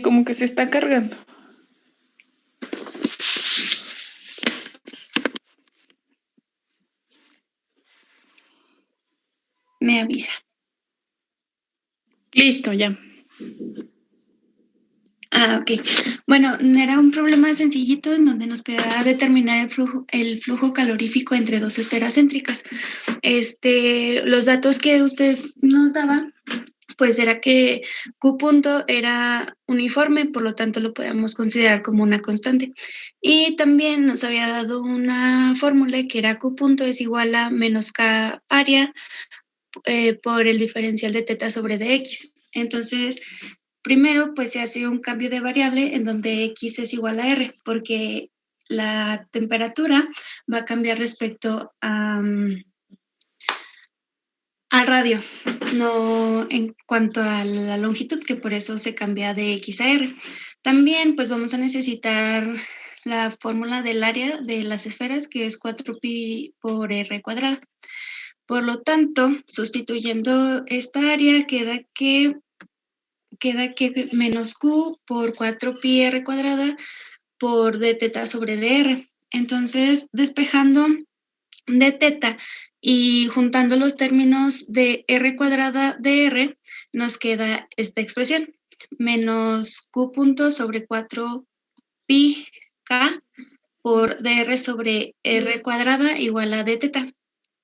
Como que se está cargando. Me avisa. Listo, ya. Ok. Bueno, era un problema sencillito en donde nos pedía determinar el flujo calorífico entre dos esferas céntricas. Los datos que usted nos daba, pues era que Q punto era uniforme, por lo tanto lo podemos considerar como una constante. Y también nos había dado una fórmula que era Q punto es igual a menos K área por el diferencial de teta sobre dx. Entonces, primero, pues se hace un cambio de variable en donde x es igual a r, porque la temperatura va a cambiar respecto al radio, no en cuanto a la longitud, que por eso se cambia de x a r. También, pues vamos a necesitar la fórmula del área de las esferas, que es 4pi por r cuadrada. Por lo tanto, sustituyendo esta área, queda que menos q por 4pi r cuadrada por d teta sobre dr. Entonces, despejando de teta y juntando los términos de r cuadrada de r, nos queda esta expresión, menos q punto sobre 4pi k por dr sobre r cuadrada igual a d teta.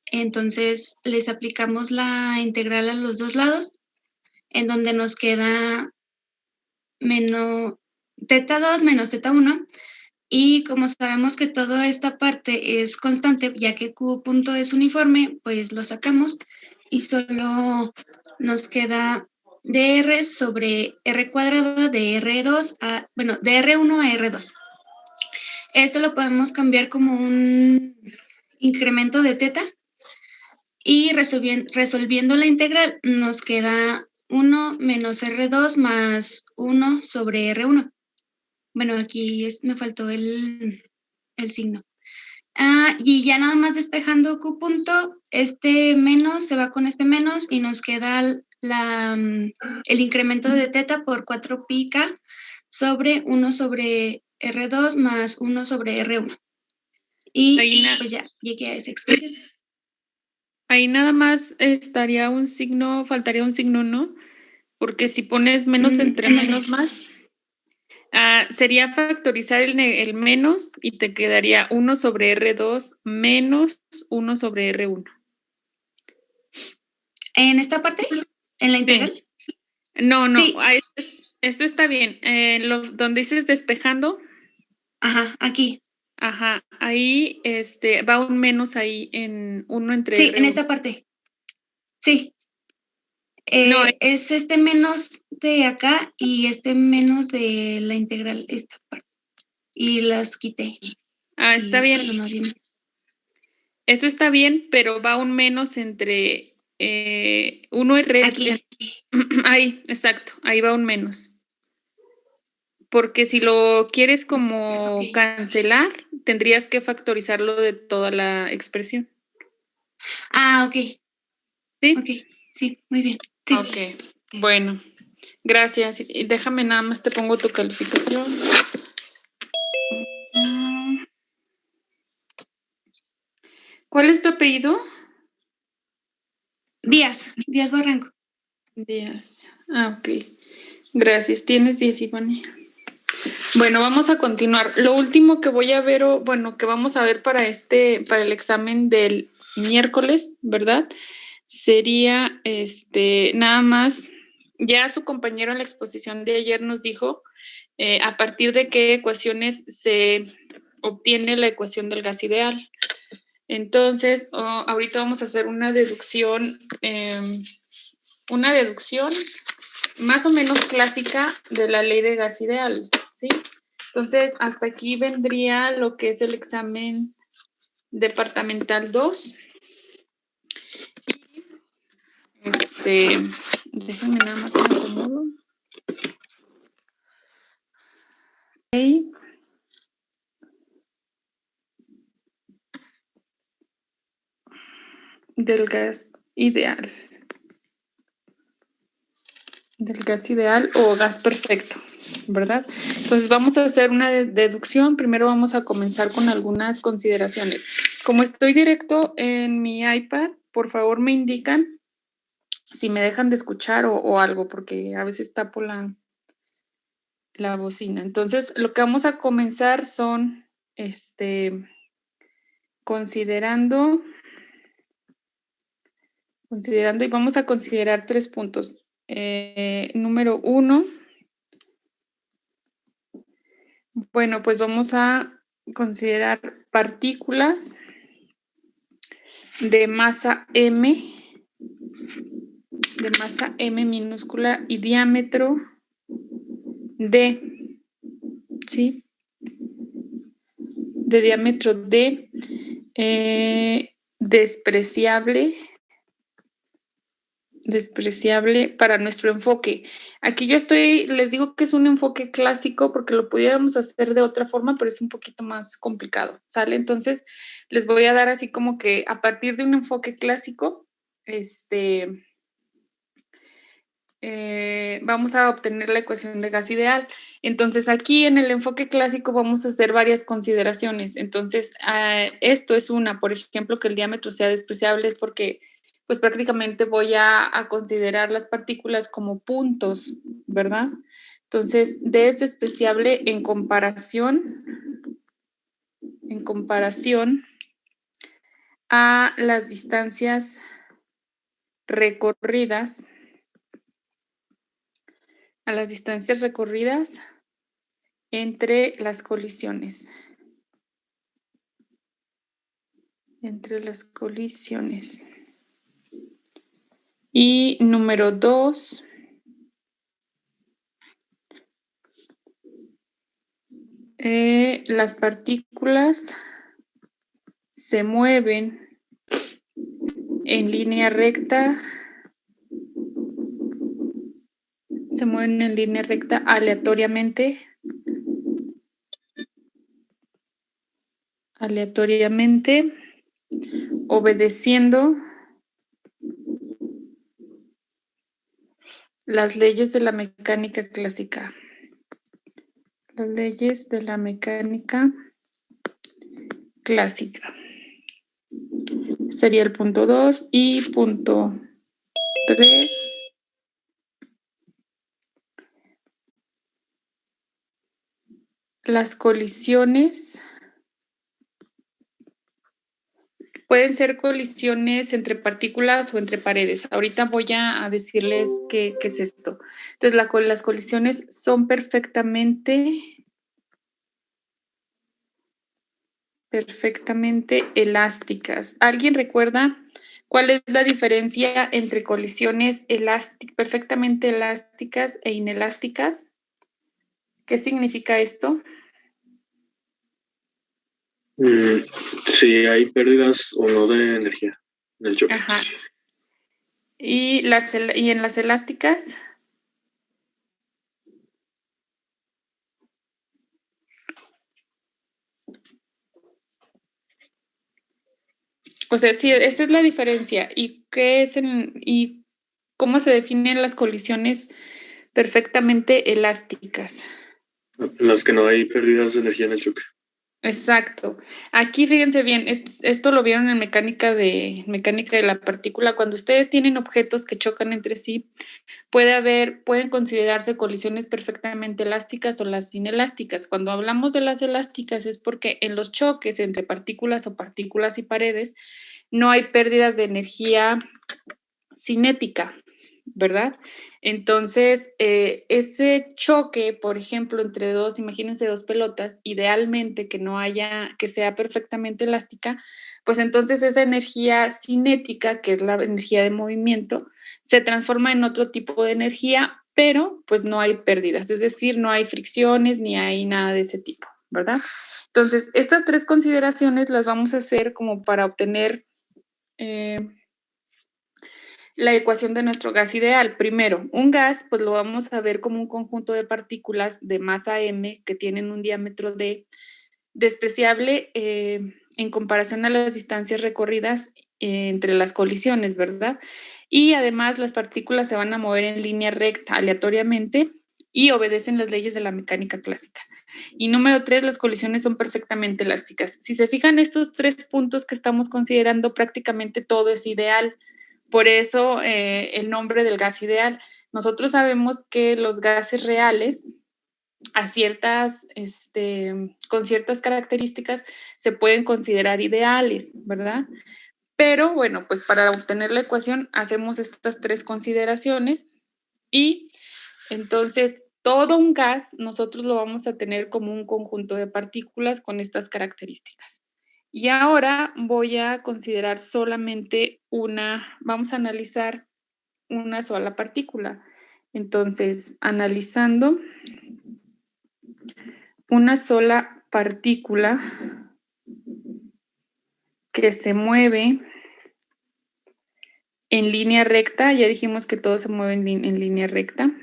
Entonces, les aplicamos la integral a los dos lados, en donde nos queda menos teta 2 menos teta 1, y como sabemos que toda esta parte es constante, ya que Q punto es uniforme, pues lo sacamos y solo nos queda dr sobre r cuadrada de r2 a, bueno, de r1 a r2. Esto lo podemos cambiar como un incremento de teta y resolviendo la integral nos queda 1 menos r2 más 1 sobre r1. Bueno, aquí me faltó el signo. Y ya nada más despejando Q punto, este menos se va con este menos y nos queda el incremento de teta por 4pi k sobre 1 sobre R2 más 1 sobre R1. Y pues ya llegué a esa expresión. Ahí nada más estaría un signo, faltaría un signo, ¿no? Porque si pones menos entre menos más, sería factorizar el menos y te quedaría 1 sobre R2 menos 1 sobre R1. ¿En esta parte? ¿En la integral? Sí. No, Sí. Esto está bien. Donde dices despejando. Ajá, aquí. Ajá, ahí va un menos ahí en 1 entre Sí, R1. en esta parte. Sí. No, es este menos de acá y este menos de la integral, esta parte. Y las quité. Está bien. Bueno, más bien. Eso está bien, pero va un menos entre 1 y Aquí. Ahí, exacto, ahí va un menos. Porque si lo quieres como cancelar, tendrías que factorizarlo de toda la expresión. Ok. ¿Sí? Ok, sí, muy bien. Sí. Ok, bueno, gracias. Déjame nada más, te pongo tu calificación. ¿Cuál es tu apellido? Díaz Barranco. Díaz. Ok. Gracias. Tienes 10, Ivani. Bueno, vamos a continuar. Lo último que voy a ver, que vamos a ver para el examen del miércoles, ¿verdad? Sería nada más. Ya su compañero en la exposición de ayer nos dijo a partir de qué ecuaciones se obtiene la ecuación del gas ideal. Entonces, ahorita vamos a hacer una deducción más o menos clásica de la ley de gas ideal, ¿sí? Entonces, hasta aquí vendría lo que es el examen departamental 2. Déjenme nada más me acomodo. Okay. Del gas ideal o gas perfecto. ¿verdad? Entonces vamos a hacer una deducción. Primero vamos a comenzar con algunas consideraciones. Como estoy directo en mi iPad, por favor me indican si me dejan de escuchar o algo, porque a veces tapo la bocina. Entonces, lo que vamos a comenzar son, considerando y vamos a considerar 3 puntos. Número 1, bueno, pues vamos a considerar partículas de masa M minúscula y diámetro D, ¿sí? De diámetro D, despreciable para nuestro enfoque. Aquí yo les digo que es un enfoque clásico porque lo pudiéramos hacer de otra forma, pero es un poquito más complicado, ¿sale? Entonces, les voy a dar así como que a partir de un enfoque clásico, vamos a obtener la ecuación de gas ideal. Entonces, aquí en el enfoque clásico vamos a hacer varias consideraciones. Entonces, esto es una, por ejemplo, que el diámetro sea despreciable es porque pues prácticamente voy a considerar las partículas como puntos, ¿verdad? Entonces, D es despreciable en comparación a las distancias recorridas, entre las colisiones. Y número 2, las partículas se mueven en línea recta, aleatoriamente, obedeciendo las leyes de la mecánica clásica. Sería el punto 2 y punto 3. Las colisiones pueden ser colisiones entre partículas o entre paredes. Ahorita voy a decirles qué es esto. Entonces, las colisiones son perfectamente elásticas. ¿Alguien recuerda cuál es la diferencia entre colisiones perfectamente elásticas e inelásticas? ¿Qué significa esto? Si hay pérdidas o no de energía en el choque. Ajá. ¿Y en las elásticas? O sea, sí, esta es la diferencia. ¿Y y cómo se definen las colisiones perfectamente elásticas? Las que no hay pérdidas de energía en el choque. Exacto. Aquí fíjense bien, esto lo vieron en mecánica de la partícula. Cuando ustedes tienen objetos que chocan entre sí, pueden considerarse colisiones perfectamente elásticas o las inelásticas. Cuando hablamos de las elásticas es porque en los choques entre partículas o partículas y paredes no hay pérdidas de energía cinética, ¿verdad? Entonces, ese choque, por ejemplo, imagínense dos pelotas, idealmente que sea perfectamente elástica, pues entonces esa energía cinética, que es la energía de movimiento, se transforma en otro tipo de energía, pero pues no hay pérdidas, es decir, no hay fricciones ni hay nada de ese tipo, ¿verdad? Entonces, estas 3 consideraciones las vamos a hacer como para obtener la ecuación de nuestro gas ideal. Primero, un gas, pues lo vamos a ver como un conjunto de partículas de masa M que tienen un diámetro D despreciable en comparación a las distancias recorridas entre las colisiones, ¿verdad? Y además las partículas se van a mover en línea recta aleatoriamente y obedecen las leyes de la mecánica clásica. Y número 3, las colisiones son perfectamente elásticas. Si se fijan, estos 3 puntos que estamos considerando, prácticamente todo es ideal. Por eso el nombre del gas ideal. Nosotros sabemos que los gases reales con ciertas características se pueden considerar ideales, ¿verdad? Pero bueno, pues para obtener la ecuación hacemos estas 3 consideraciones y entonces todo un gas nosotros lo vamos a tener como un conjunto de partículas con estas características. Y ahora voy a considerar solamente vamos a analizar una sola partícula. Entonces, analizando una sola partícula que se mueve en línea recta, ya dijimos que todo se mueve en línea recta,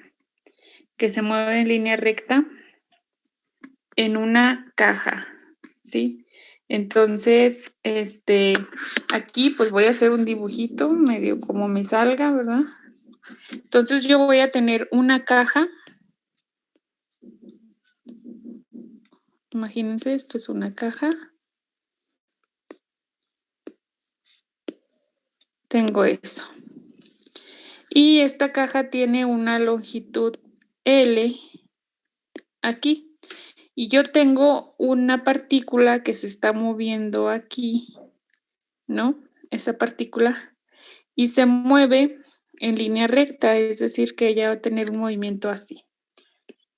que se mueve en línea recta en una caja, ¿sí? Entonces, aquí pues voy a hacer un dibujito medio como me salga, ¿verdad? Entonces yo voy a tener una caja. Imagínense, esto es una caja. Tengo eso. Y esta caja tiene una longitud L aquí. Y yo tengo una partícula que se está moviendo aquí, ¿no? Esa partícula. Y se mueve en línea recta, es decir, que ella va a tener un movimiento así.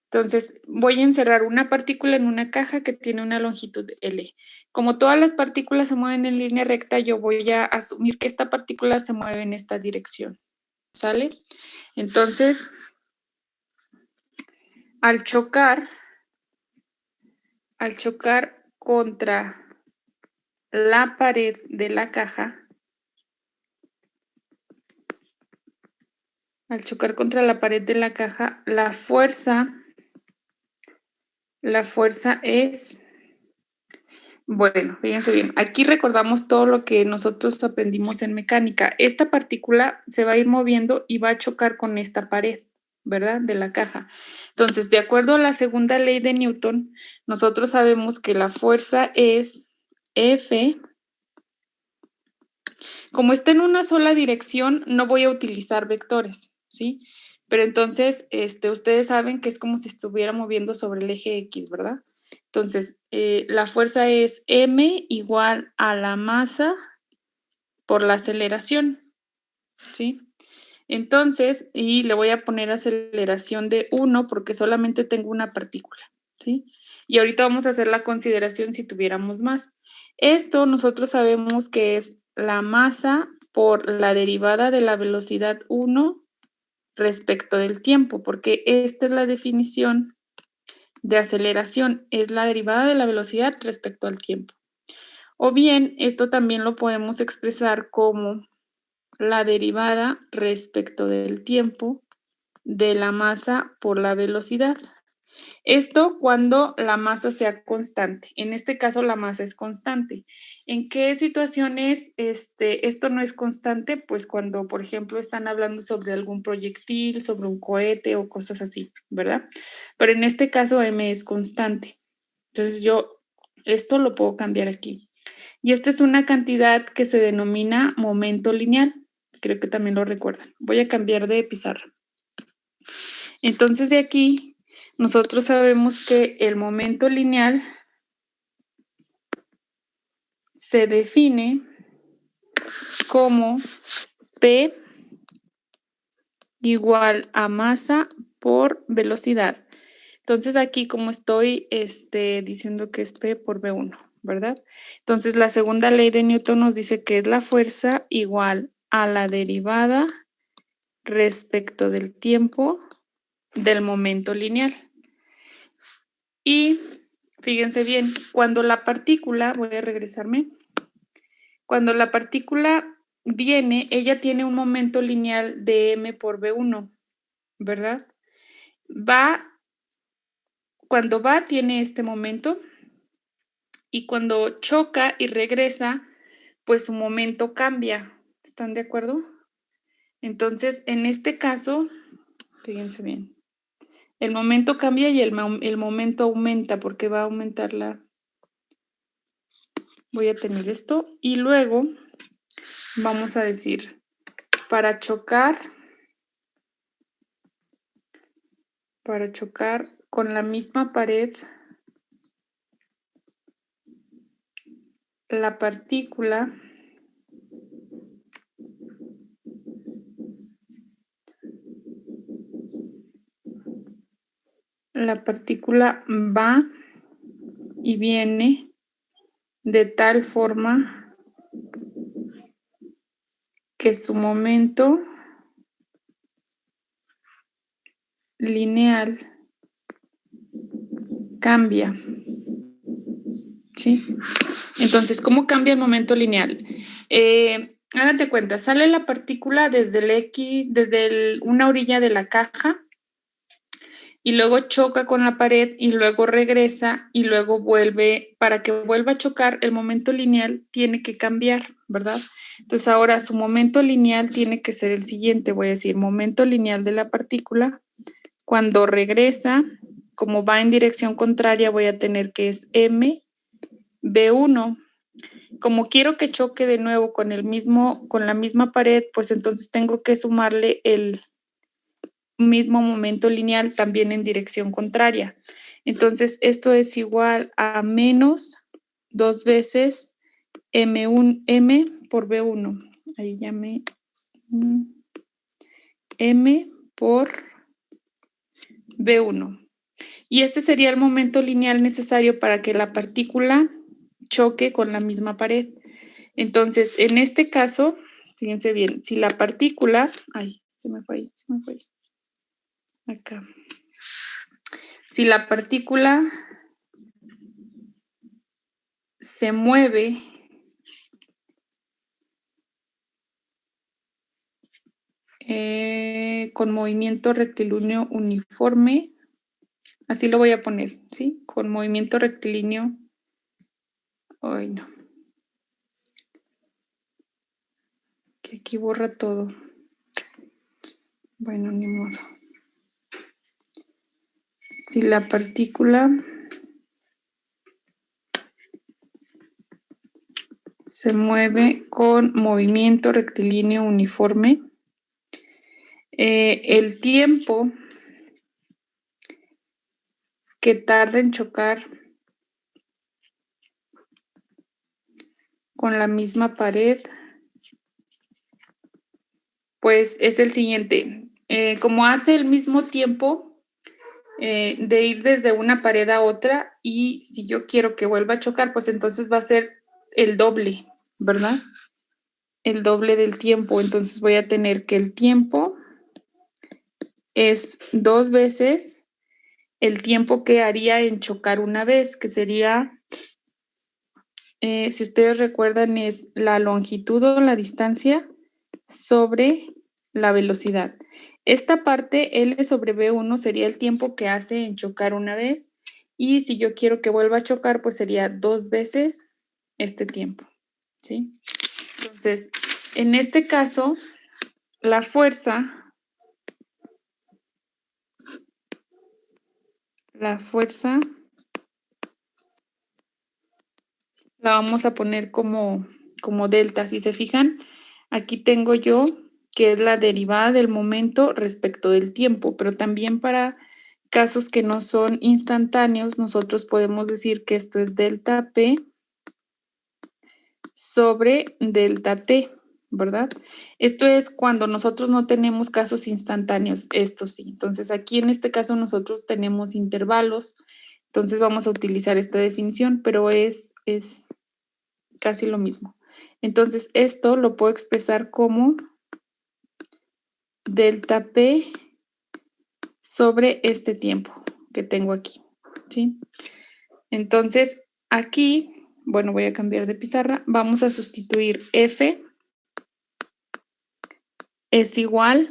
Entonces, voy a encerrar una partícula en una caja que tiene una longitud L. Como todas las partículas se mueven en línea recta, yo voy a asumir que esta partícula se mueve en esta dirección. ¿Sale? Entonces, al chocar contra la pared de la caja, la fuerza es, bueno, fíjense bien, aquí recordamos todo lo que nosotros aprendimos en mecánica. Esta partícula se va a ir moviendo y va a chocar con esta pared, ¿verdad? De la caja. Entonces, de acuerdo a la segunda ley de Newton, nosotros sabemos que la fuerza es F. Como está en una sola dirección, no voy a utilizar vectores, ¿sí? Pero entonces, ustedes saben que es como si estuviera moviendo sobre el eje X, ¿verdad? Entonces, la fuerza es M igual a la masa por la aceleración, ¿sí? Entonces, y le voy a poner aceleración de 1 porque solamente tengo una partícula, ¿sí? Y ahorita vamos a hacer la consideración si tuviéramos más. Esto nosotros sabemos que es la masa por la derivada de la velocidad 1 respecto del tiempo, porque esta es la definición de aceleración, es la derivada de la velocidad respecto al tiempo. O bien, esto también lo podemos expresar como la derivada respecto del tiempo de la masa por la velocidad. Esto cuando la masa sea constante. En este caso, la masa es constante. ¿En qué situaciones esto no es constante? Pues cuando, por ejemplo, están hablando sobre algún proyectil, sobre un cohete o cosas así, ¿verdad? Pero en este caso, m es constante. Entonces, yo esto lo puedo cambiar aquí. Y esta es una cantidad que se denomina momento lineal. Creo que también lo recuerdan. Voy a cambiar de pizarra. Entonces, de aquí, nosotros sabemos que el momento lineal se define como P igual a masa por velocidad. Entonces, aquí como estoy diciendo que es P por V1, ¿verdad? Entonces, la segunda ley de Newton nos dice que es la fuerza igual a la derivada respecto del tiempo del momento lineal. Y fíjense bien, cuando la partícula, voy a regresarme, cuando la partícula viene, ella tiene un momento lineal de m por v1, ¿verdad? Cuando va, tiene este momento, y cuando choca y regresa, pues su momento cambia. ¿Están de acuerdo? Entonces, en este caso, fíjense bien, El momento cambia y el momento aumenta porque va a aumentar la... Voy a tener esto y luego vamos a decir, para chocar con la misma pared, la partícula va y viene de tal forma que su momento lineal cambia. ¿Sí? Entonces, ¿cómo cambia el momento lineal? Hágate cuenta, sale la partícula desde el X, desde una orilla de la caja y luego choca con la pared y luego regresa y luego vuelve. Para que vuelva a chocar, el momento lineal tiene que cambiar, ¿verdad? Entonces ahora su momento lineal tiene que ser el siguiente. Voy a decir momento lineal de la partícula. Cuando regresa, como va en dirección contraria, voy a tener que es m v1. Como quiero que choque de nuevo con la misma pared, pues entonces tengo que sumarle el mismo momento lineal también en dirección contraria. Entonces, esto es igual a menos 2 veces m por v1. Ahí ya m por v1. Y este sería el momento lineal necesario para que la partícula choque con la misma pared. Entonces, en este caso, fíjense bien, si la partícula, se me fue ahí. Acá. Si la partícula se mueve con movimiento rectilíneo uniforme, así lo voy a poner, ¿sí? Con movimiento rectilíneo. Ay, no. Que aquí borra todo. Bueno, ni modo. Si la partícula se mueve con movimiento rectilíneo uniforme, el tiempo que tarda en chocar con la misma pared, pues es el siguiente. Como hace el mismo tiempo de ir desde una pared a otra, y si yo quiero que vuelva a chocar, pues entonces va a ser el doble, ¿verdad? El doble del tiempo. Entonces voy a tener que el tiempo es 2 veces el tiempo que haría en chocar una vez, que sería, si ustedes recuerdan, es la longitud o la distancia sobre la velocidad. Esta parte, L sobre V1, sería el tiempo que hace en chocar una vez, y si yo quiero que vuelva a chocar, pues sería 2 veces este tiempo, ¿sí? Entonces, en este caso, la fuerza la vamos a poner como delta. Si se fijan, aquí tengo yo que es la derivada del momento respecto del tiempo, pero también para casos que no son instantáneos, nosotros podemos decir que esto es delta P sobre delta T, ¿verdad? Esto es cuando nosotros no tenemos casos instantáneos, esto sí. Entonces, aquí en este caso nosotros tenemos intervalos, entonces vamos a utilizar esta definición, pero es casi lo mismo. Entonces, esto lo puedo expresar como delta P sobre este tiempo que tengo aquí, ¿sí? Entonces, aquí, bueno, voy a cambiar de pizarra. Vamos a sustituir F es igual,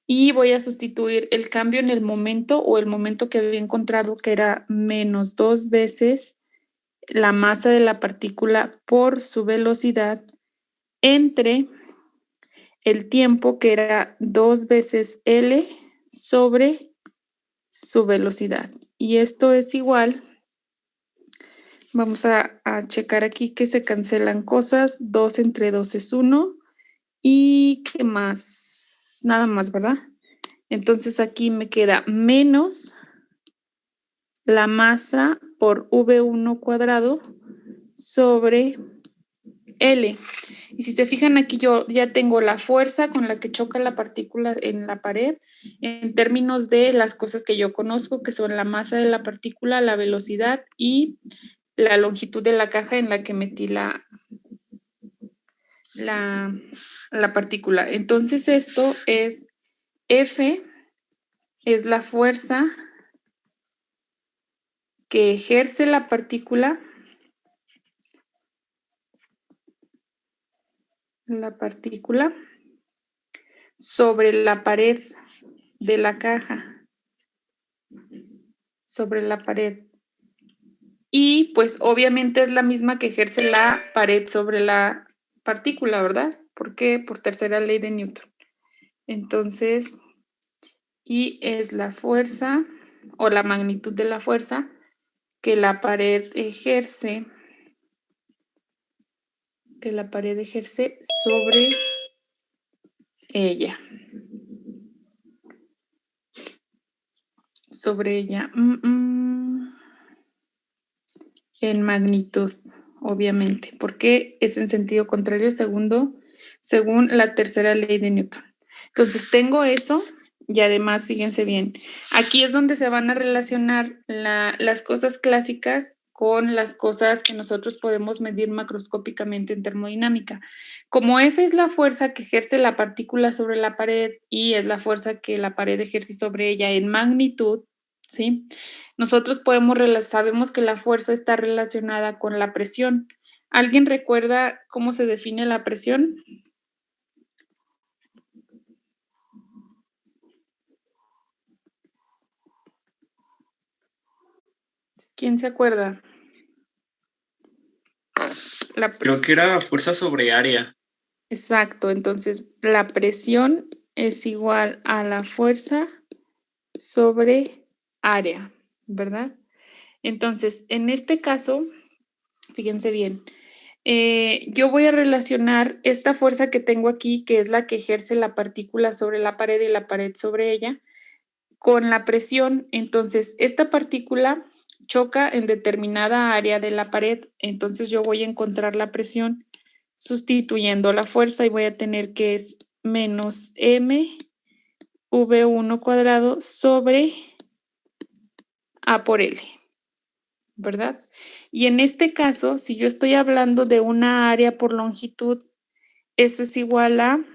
y voy a sustituir el cambio en el momento, o el momento que había encontrado, que era menos 2 veces la masa de la partícula por su velocidad, entre el tiempo, que era 2 veces L sobre su velocidad. Y esto es igual, vamos a checar aquí que se cancelan cosas, 2 entre 2 es 1, y ¿qué más? Nada más, ¿verdad? Entonces aquí me queda menos la masa por V1 cuadrado sobre L. Y si se fijan aquí, yo ya tengo la fuerza con la que choca la partícula en la pared en términos de las cosas que yo conozco, que son la masa de la partícula, la velocidad y la longitud de la caja en la que metí la partícula. Entonces esto es F, es la fuerza que ejerce la partícula sobre la pared de la caja, sobre la pared. Y pues obviamente es la misma que ejerce la pared sobre la partícula, ¿verdad? ¿Por qué? Por tercera ley de Newton. Entonces, I es la fuerza o la magnitud de la fuerza que la pared ejerce sobre ella. Sobre ella. En magnitud, obviamente, porque es en sentido contrario según la tercera ley de Newton. Entonces tengo eso y además, fíjense bien, aquí es donde se van a relacionar las cosas clásicas con las cosas que nosotros podemos medir macroscópicamente en termodinámica. Como F es la fuerza que ejerce la partícula sobre la pared y es la fuerza que la pared ejerce sobre ella en magnitud, ¿sí? Nosotros sabemos que la fuerza está relacionada con la presión. ¿Alguien recuerda cómo se define la presión? ¿Quién se acuerda? Creo que era fuerza sobre área. Exacto, entonces la presión es igual a la fuerza sobre área, ¿verdad? Entonces, en este caso, fíjense bien, yo voy a relacionar esta fuerza que tengo aquí, que es la que ejerce la partícula sobre la pared y la pared sobre ella, con la presión. Entonces, esta partícula choca en determinada área de la pared, entonces yo voy a encontrar la presión sustituyendo la fuerza y voy a tener que es menos m V1 cuadrado sobre A por L, ¿verdad? Y en este caso, si yo estoy hablando de una área por longitud, eso es igual a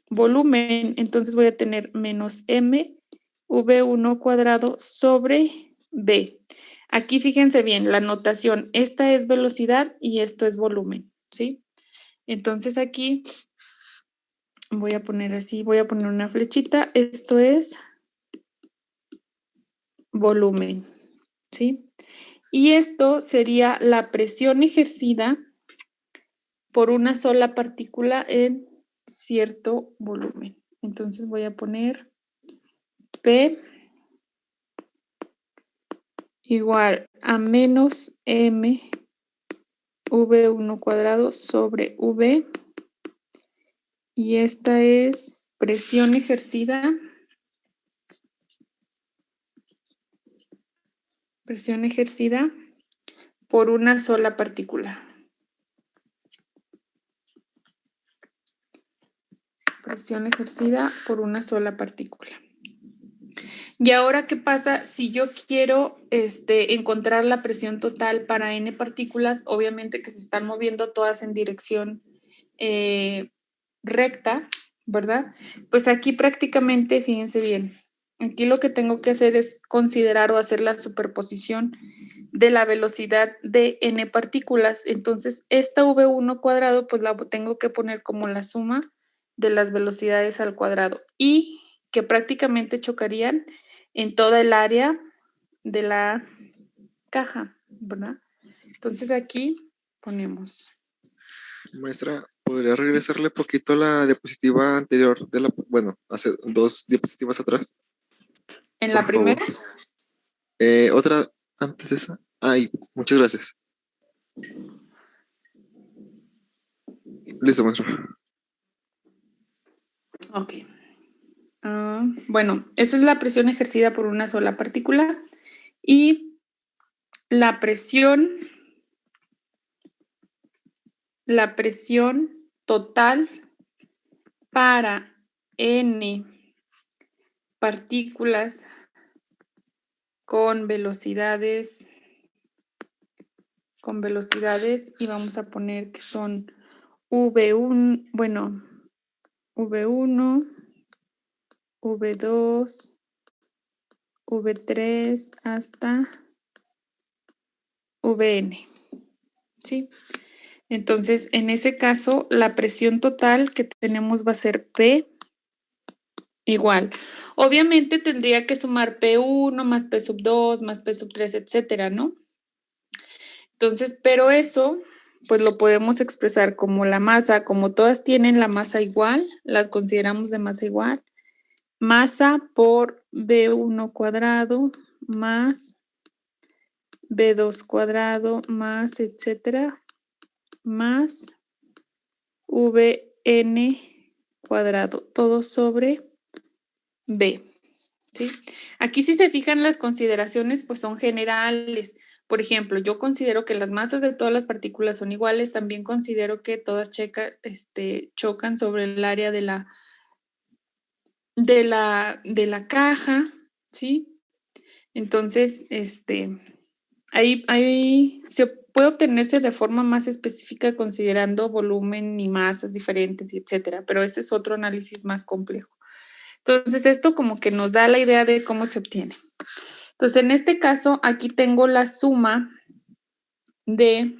volumen, entonces voy a tener menos m V1 cuadrado sobre B. Aquí fíjense bien, la notación, esta es velocidad y esto es volumen, ¿sí? Entonces aquí voy a poner así, voy a poner una flechita, esto es volumen, ¿sí? Y esto sería la presión ejercida por una sola partícula en cierto volumen. Entonces voy a poner P igual a menos m V1 cuadrado sobre V. Y esta es presión ejercida. Presión ejercida por una sola partícula. Presión ejercida por una sola partícula. Y ahora, ¿qué pasa si yo quiero encontrar la presión total para n partículas? Obviamente que se están moviendo todas en dirección recta, ¿verdad? Pues aquí prácticamente, fíjense bien, aquí lo que tengo que hacer es considerar o hacer la superposición de la velocidad de n partículas. Entonces, esta V1 cuadrado, pues la tengo que poner como la suma de las velocidades al cuadrado y que prácticamente chocarían en toda el área de la caja, ¿verdad? Entonces aquí ponemos. Maestra, ¿podría regresarle poquito a la diapositiva anterior hace 2 diapositivas atrás? ¿En la primera? Otra antes de esa. Ay, muchas gracias. Listo, maestro. Ok. Bueno, esa es la presión ejercida por una sola partícula y la presión total para n partículas con velocidades y vamos a poner que son V1, bueno, V1, V2, V3 hasta Vn, ¿sí? Entonces, en ese caso, la presión total que tenemos va a ser P igual. Obviamente tendría que sumar P1 más P sub 2 más P sub 3, etcétera, ¿no? Entonces, pero eso, pues lo podemos expresar como la masa, como todas tienen la masa igual, las consideramos de masa igual. Masa por V1 cuadrado más V2 cuadrado más, etcétera, más Vn cuadrado, todo sobre B, ¿sí? Aquí si se fijan las consideraciones, pues son generales. Por ejemplo, yo considero que las masas de todas las partículas son iguales, también considero que todas chocan sobre el área de la caja, ¿sí? Entonces, ahí se puede obtenerse de forma más específica considerando volumen y masas diferentes, etcétera, pero ese es otro análisis más complejo. Entonces, esto como que nos da la idea de cómo se obtiene. Entonces, en este caso, aquí tengo la suma de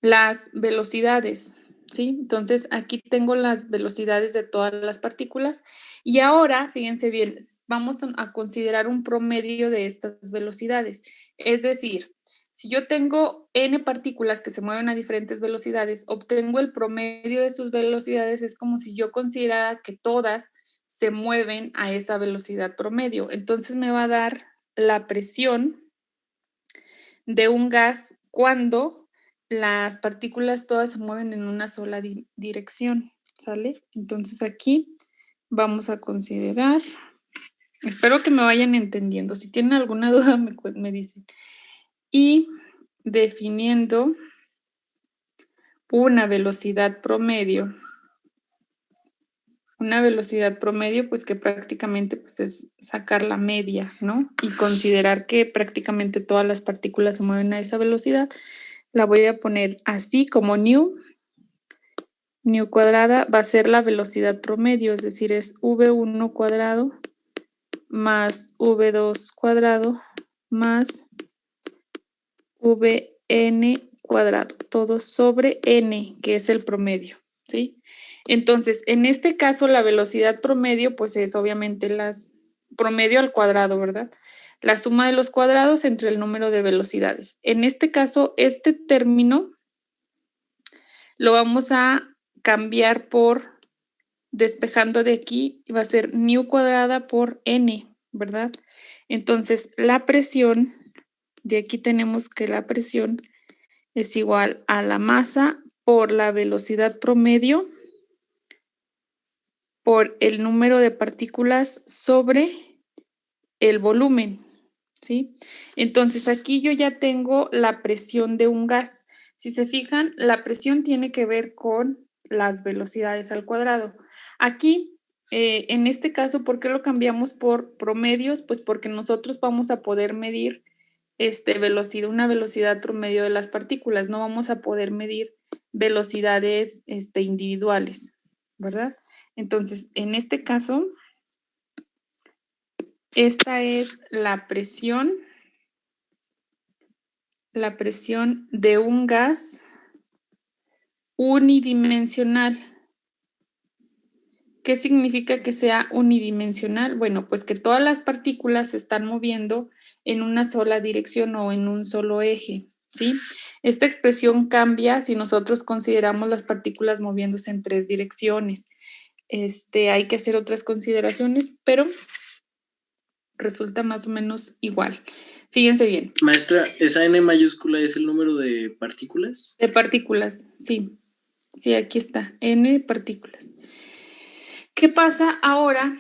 las velocidades, ¿sí? Entonces, aquí tengo las velocidades de todas las partículas y ahora, fíjense bien, vamos a considerar un promedio de estas velocidades. Es decir, si yo tengo n partículas que se mueven a diferentes velocidades, obtengo el promedio de sus velocidades, es como si yo considerara que todas se mueven a esa velocidad promedio. Entonces me va a dar la presión de un gas cuando las partículas todas se mueven en una sola dirección, ¿sale? Entonces aquí vamos a considerar, espero que me vayan entendiendo, si tienen alguna duda me dicen. Y definiendo una velocidad promedio pues que prácticamente pues es sacar la media, ¿no? Y considerar que prácticamente todas las partículas se mueven a esa velocidad. La voy a poner así como nu cuadrada va a ser la velocidad promedio, es decir, es V1 cuadrado más V2 cuadrado más Vn cuadrado, todo sobre n, que es el promedio, ¿sí? Entonces, en este caso, la velocidad promedio, pues es obviamente promedio al cuadrado, ¿verdad? La suma de los cuadrados entre el número de velocidades. En este caso, este término lo vamos a cambiar por, despejando de aquí, va a ser nu cuadrada por n, ¿verdad? Entonces, la presión, de aquí tenemos que la presión es igual a la masa por la velocidad promedio por el número de partículas sobre el volumen, ¿sí? Entonces, aquí yo ya tengo la presión de un gas. Si se fijan, la presión tiene que ver con las velocidades al cuadrado. Aquí, en este caso, ¿por qué lo cambiamos por promedios? Pues porque nosotros vamos a poder medir una velocidad promedio de las partículas. No vamos a poder medir velocidades individuales, ¿verdad? Entonces, en este caso, esta es la presión de un gas unidimensional. ¿Qué significa que sea unidimensional? Bueno, pues que todas las partículas se están moviendo en una sola dirección o en un solo eje, ¿sí? Esta expresión cambia si nosotros consideramos las partículas moviéndose en 3 direcciones. Hay que hacer otras consideraciones, pero resulta más o menos igual. Fíjense bien. Maestra, ¿esa N mayúscula es el número de partículas? De partículas, sí. Sí, aquí está, N partículas. ¿Qué pasa ahora?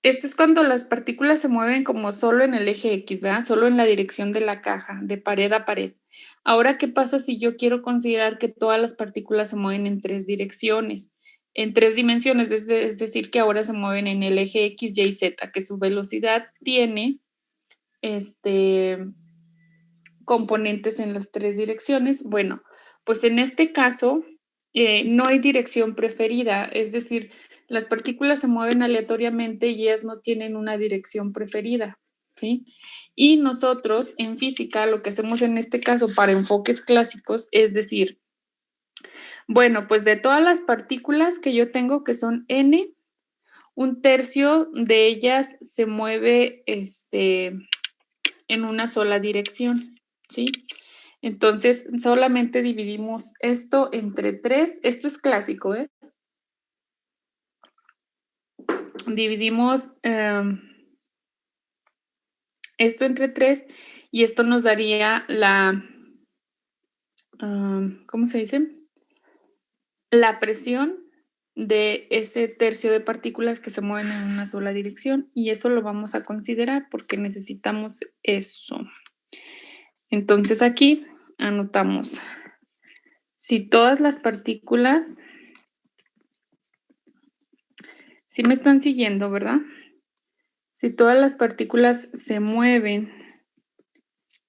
Esto es cuando las partículas se mueven como solo en el eje X, ¿verdad? Solo en la dirección de la caja, de pared a pared. Ahora, ¿qué pasa si yo quiero considerar que todas las partículas se mueven en 3 direcciones? En 3 dimensiones, es decir, que ahora se mueven en el eje X, Y, Z, que su velocidad tiene componentes en las 3 direcciones. Bueno, pues en este caso no hay dirección preferida, es decir, las partículas se mueven aleatoriamente y ellas no tienen una dirección preferida, ¿sí? Y nosotros en física lo que hacemos en este caso para enfoques clásicos es decir, bueno, pues de todas las partículas que yo tengo, que son n, un tercio de ellas se mueve en una sola dirección, ¿sí? Entonces, solamente dividimos esto entre 3. Esto es clásico, ¿eh? Dividimos esto entre 3 y esto nos daría la, ¿cómo se dice? La presión de ese tercio de partículas que se mueven en una sola dirección y eso lo vamos a considerar porque necesitamos eso. Entonces aquí anotamos, si todas las partículas, si me están siguiendo, ¿verdad? Si todas las partículas se mueven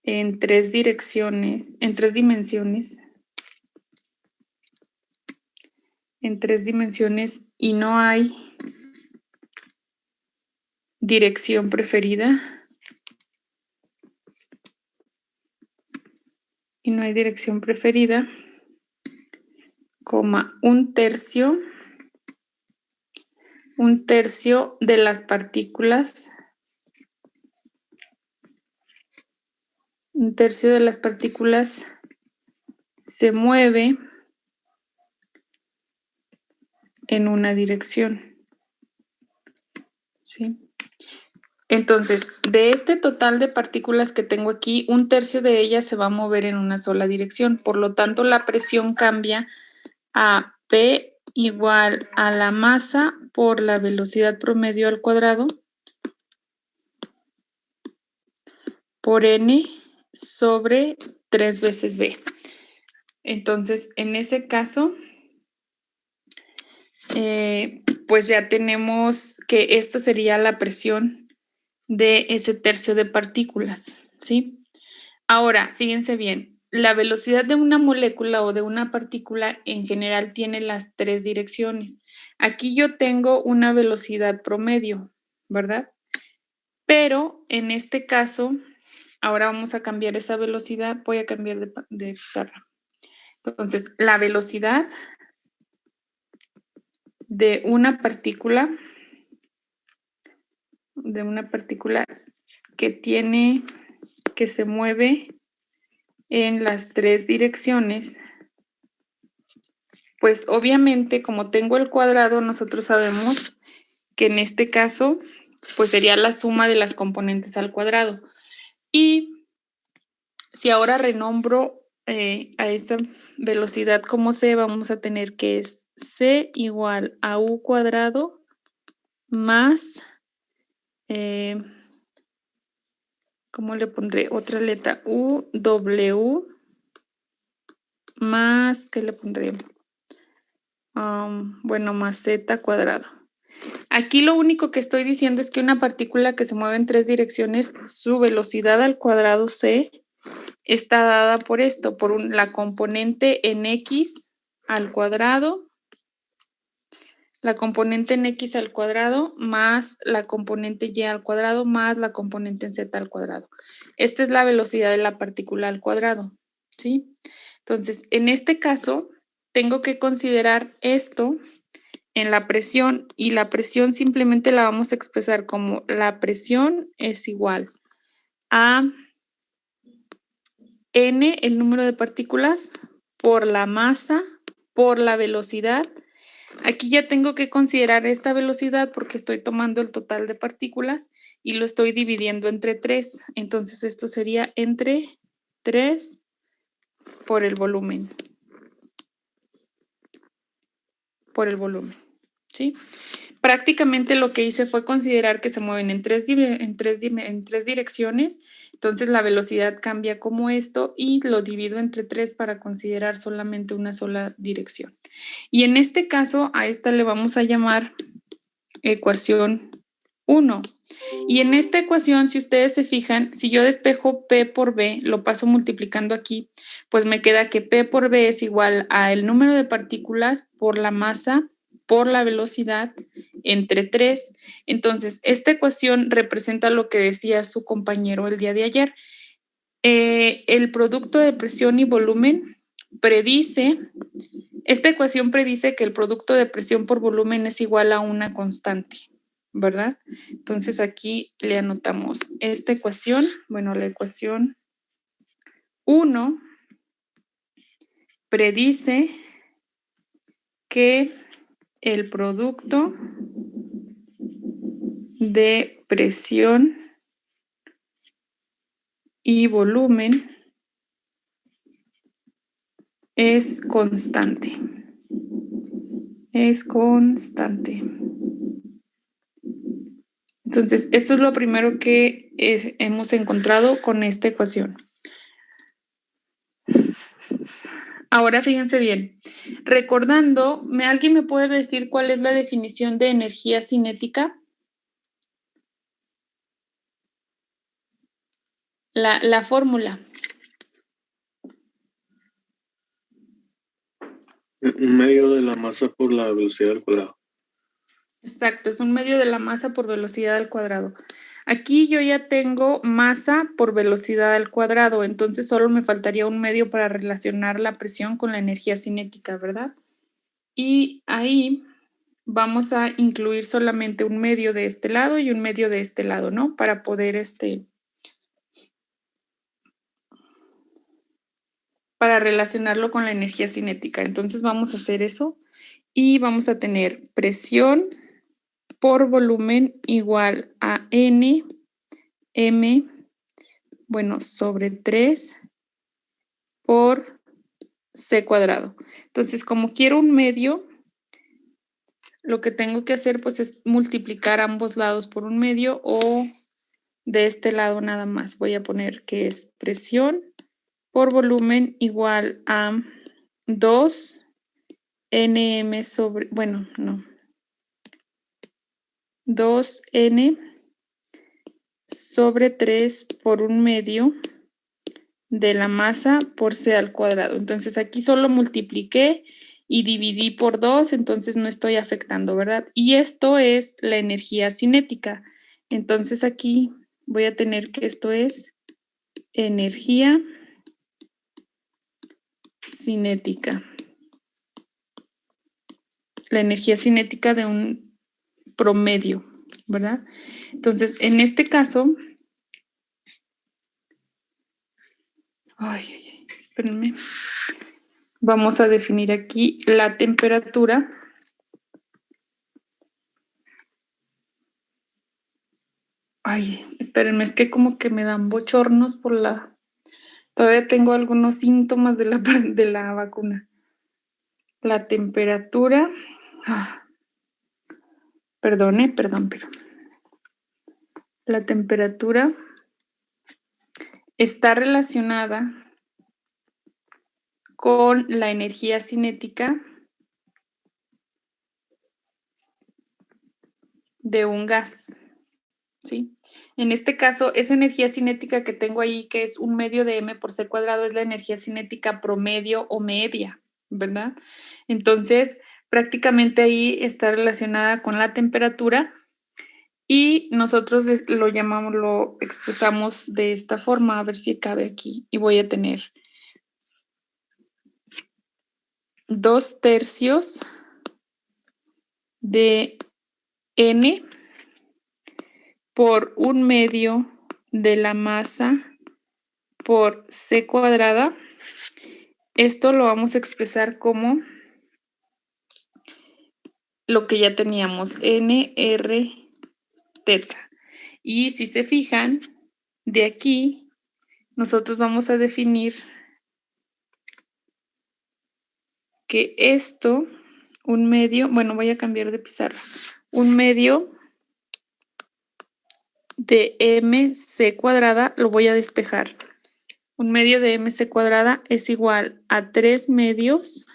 en 3 direcciones, en 3 dimensiones, y no hay dirección preferida, coma, un tercio de las partículas, se mueve en una dirección, ¿sí? Entonces, de este total de partículas que tengo aquí, un tercio de ellas se va a mover en una sola dirección. Por lo tanto, la presión cambia a P igual a la masa por la velocidad promedio al cuadrado por N sobre 3 veces B. Entonces, en ese caso, pues ya tenemos que esta sería la presión de ese tercio de partículas, ¿sí? Ahora, fíjense bien, la velocidad de una molécula o de una partícula en general tiene las 3 direcciones. Aquí yo tengo una velocidad promedio, ¿verdad? Pero en este caso, ahora vamos a cambiar esa velocidad, voy a cambiar de pizarra. Entonces, la velocidad de una partícula que se mueve en las 3 direcciones, pues obviamente como tengo el cuadrado, nosotros sabemos que en este caso, pues sería la suma de las componentes al cuadrado. Y si ahora renombro a esta velocidad como c, vamos a tener que es c igual a u cuadrado más, ¿cómo le pondré? Otra letra, w más, ¿qué le pondré? Bueno, más z cuadrado. Aquí lo único que estoy diciendo es que una partícula que se mueve en 3 direcciones, su velocidad al cuadrado c está dada por esto, por la componente en x al cuadrado, más la componente y al cuadrado más la componente en z al cuadrado. Esta es la velocidad de la partícula al cuadrado, ¿sí? Entonces, en este caso, tengo que considerar esto en la presión y la presión simplemente la vamos a expresar como la presión es igual a n, el número de partículas, por la masa, por la velocidad Aquí ya tengo que considerar esta velocidad porque estoy tomando el total de partículas y lo estoy dividiendo entre 3. Entonces, esto sería entre 3 por el volumen. Por el volumen, ¿sí? Prácticamente lo que hice fue considerar que se mueven en tres direcciones, entonces la velocidad cambia como esto y lo divido entre 3 para considerar solamente una sola dirección. Y en este caso, a esta le vamos a llamar ecuación 1. Y en esta ecuación, si ustedes se fijan, si yo despejo P por B, lo paso multiplicando aquí, pues me queda que P por B es igual al número de partículas por la masa por la velocidad entre 3. Entonces, esta ecuación representa lo que decía su compañero el día de ayer. El producto de presión y volumen predice, esta ecuación predice que el producto de presión por volumen es igual a una constante, ¿verdad? Entonces aquí le anotamos esta ecuación, bueno, la ecuación 1 predice que el producto de presión y volumen es constante. Es constante. Entonces, esto es lo primero que hemos encontrado con esta ecuación. Ahora fíjense bien. Recordando, ¿alguien me puede decir cuál es la definición de energía cinética? La fórmula. Un medio de la masa por la velocidad al cuadrado. Exacto, es un medio de la masa por velocidad al cuadrado. Aquí yo ya tengo masa por velocidad al cuadrado, entonces solo me faltaría un medio para relacionar la presión con la energía cinética, ¿verdad? Y ahí vamos a incluir solamente un medio de este lado y un medio de este lado, ¿no? Para poder para relacionarlo con la energía cinética. Entonces vamos a hacer eso y vamos a tener presión por volumen igual a N, M, bueno, sobre 3 por C cuadrado. Entonces, como quiero un medio, lo que tengo que hacer pues es multiplicar ambos lados por un medio o de este lado nada más. Voy a poner que es presión por volumen igual a 2 Nm sobre, bueno, no, 2N sobre 3 por un medio de la masa por C al cuadrado. Entonces aquí solo multipliqué y dividí por 2, entonces no estoy afectando, ¿verdad? Y esto es la energía cinética. Entonces aquí voy a tener que esto es energía cinética. La energía cinética de un promedio, ¿verdad? Entonces, en este caso, espérenme. Vamos a definir aquí la temperatura. Espérenme, es que como que me dan bochornos por todavía tengo algunos síntomas de la vacuna. La temperatura. Perdón. La temperatura está relacionada con la energía cinética de un gas, ¿sí? En este caso, esa energía cinética que tengo ahí, que es un medio de m por c cuadrado, es la energía cinética promedio o media, ¿verdad? Entonces, prácticamente ahí está relacionada con la temperatura y nosotros lo expresamos de esta forma, a ver si cabe aquí. Y voy a tener 2/3 de n por un medio de la masa por c cuadrada. Esto lo vamos a expresar como lo que ya teníamos, NR teta. Y si se fijan, de aquí nosotros vamos a definir que esto, un medio, bueno, voy a cambiar de pizarra, un medio de mc cuadrada lo voy a despejar. Un medio de mc cuadrada es igual a 3 medios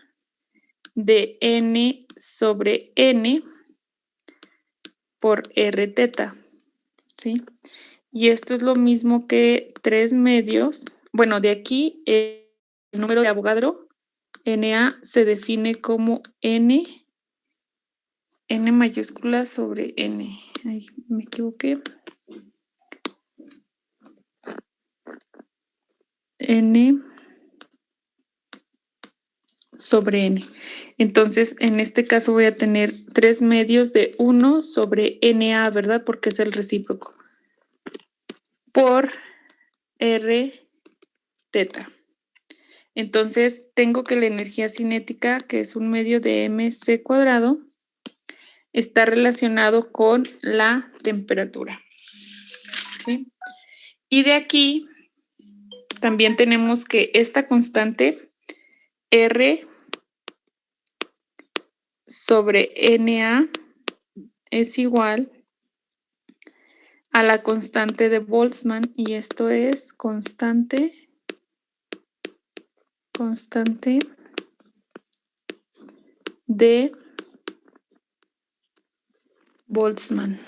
de n sobre n por r teta, ¿sí? Y esto es lo mismo que 3 medios, bueno, de aquí el número de Avogadro, Na, se define como n mayúscula sobre n. Ay, me equivoqué. N sobre n. Entonces, en este caso voy a tener 3 medios de 1 sobre Na, ¿verdad? Porque es el recíproco. Por r teta. Entonces, tengo que la energía cinética, que es un medio de mc cuadrado, está relacionado con la temperatura. ¿Sí? Y de aquí también tenemos que esta constante R sobre Na es igual a la constante de Boltzmann, y esto es constante de Boltzmann.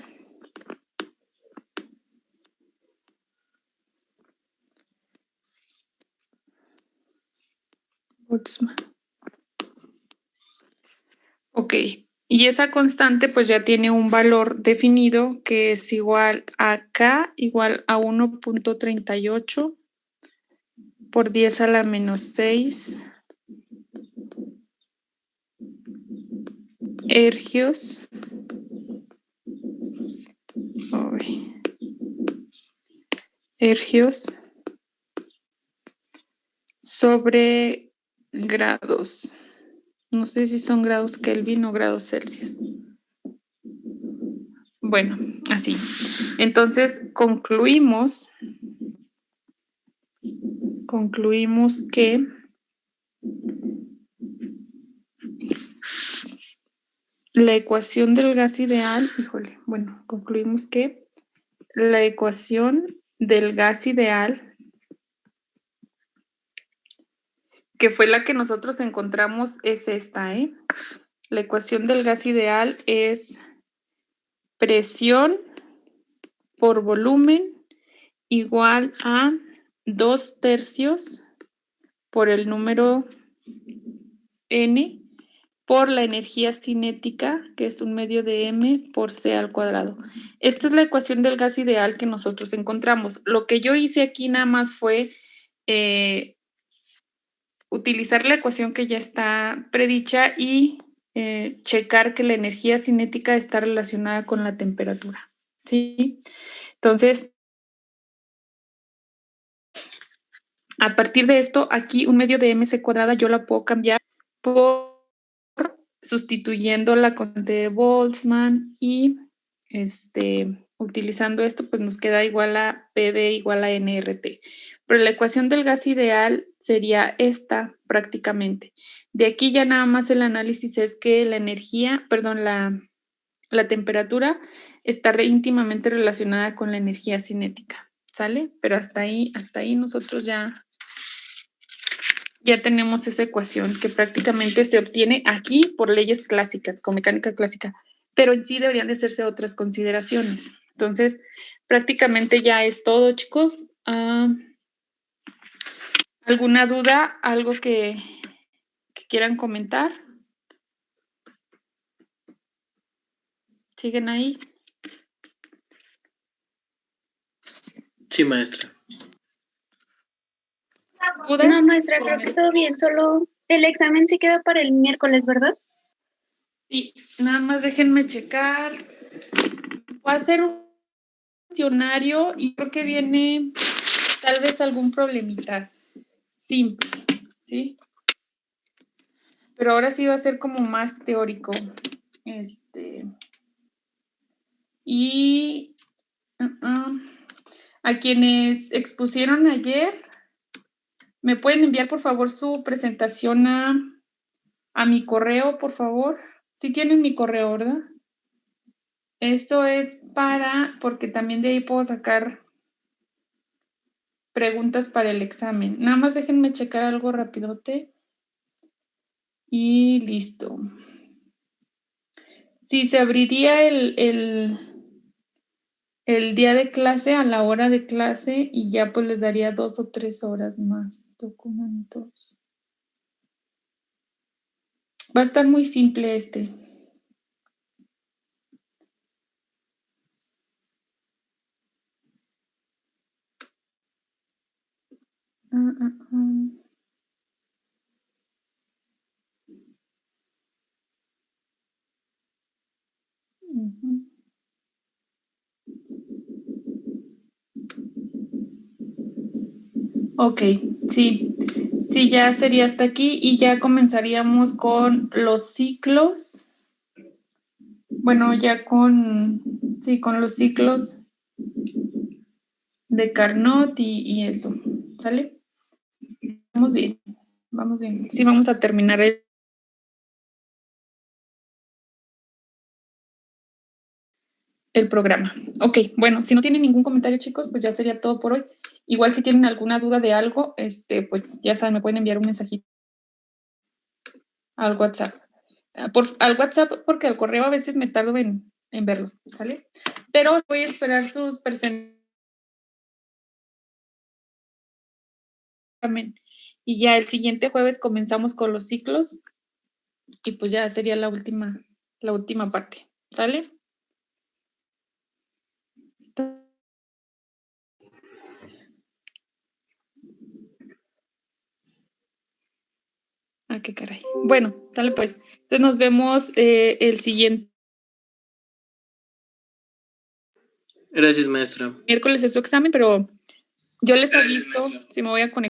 Ok, y esa constante pues ya tiene un valor definido que es igual a K igual a 1.38 por 10 a la menos 6 ergios sobre grados. No sé si son grados Kelvin o grados Celsius. Bueno, así. Entonces, concluimos que la ecuación del gas ideal, concluimos que la ecuación del gas ideal, que fue la que nosotros encontramos, es esta, ¿eh? La ecuación del gas ideal es presión por volumen igual a 2/3 por el número n por la energía cinética, que es un medio de m por c al cuadrado. Esta es la ecuación del gas ideal que nosotros encontramos. Lo que yo hice aquí nada más fue utilizar la ecuación que ya está predicha y checar que la energía cinética está relacionada con la temperatura, ¿sí? Entonces, a partir de esto, aquí un medio de mc cuadrada yo la puedo cambiar por sustituyendo la constante de Boltzmann y utilizando esto, pues nos queda igual a PV igual a nRT. Pero la ecuación del gas ideal sería esta prácticamente. De aquí ya nada más el análisis es que la energía, perdón, la temperatura está íntimamente relacionada con la energía cinética, ¿sale? Pero hasta ahí nosotros ya tenemos esa ecuación que prácticamente se obtiene aquí por leyes clásicas, con mecánica clásica, pero en sí deberían de hacerse otras consideraciones. Entonces, prácticamente ya es todo, chicos. ¿Alguna duda? ¿Algo que quieran comentar? ¿Siguen ahí? Sí, maestra. ¿Dudas? No, maestra, creo que todo bien, solo el examen sí queda para el miércoles, ¿verdad? Sí, nada más déjenme checar. Va a ser un cuestionario y creo que viene tal vez algún problemita simple, ¿sí? Pero ahora sí va a ser como más teórico. Y a quienes expusieron ayer, ¿me pueden enviar por favor su presentación a mi correo, por favor? Sí tienen mi correo, ¿verdad? Eso es porque también de ahí puedo sacar preguntas para el examen. Nada más déjenme checar algo rapidote. Y listo. Sí, se abriría el día de clase a la hora de clase y ya pues les daría 2 o 3 horas más. Documentos. Va a estar muy simple este. Ujú. Ok, sí. Sí, ya sería hasta aquí y ya comenzaríamos con los ciclos. Bueno, ya con los ciclos de Carnot y eso. ¿Sale? Vamos bien, vamos bien. Sí, vamos a terminar el programa. Ok, bueno, si no tienen ningún comentario, chicos, pues ya sería todo por hoy. Igual si tienen alguna duda de algo, pues ya saben, me pueden enviar un mensajito al WhatsApp. Al WhatsApp, porque al correo a veces me tardo en verlo, ¿sale? Pero voy a esperar sus presentaciones. Y ya el siguiente jueves comenzamos con los ciclos y pues ya sería la última parte, ¿sale? Ah, qué caray. Bueno, sale pues. Entonces nos vemos el siguiente Gracias, maestra. miércoles es su examen, pero yo les aviso si me voy a conectar.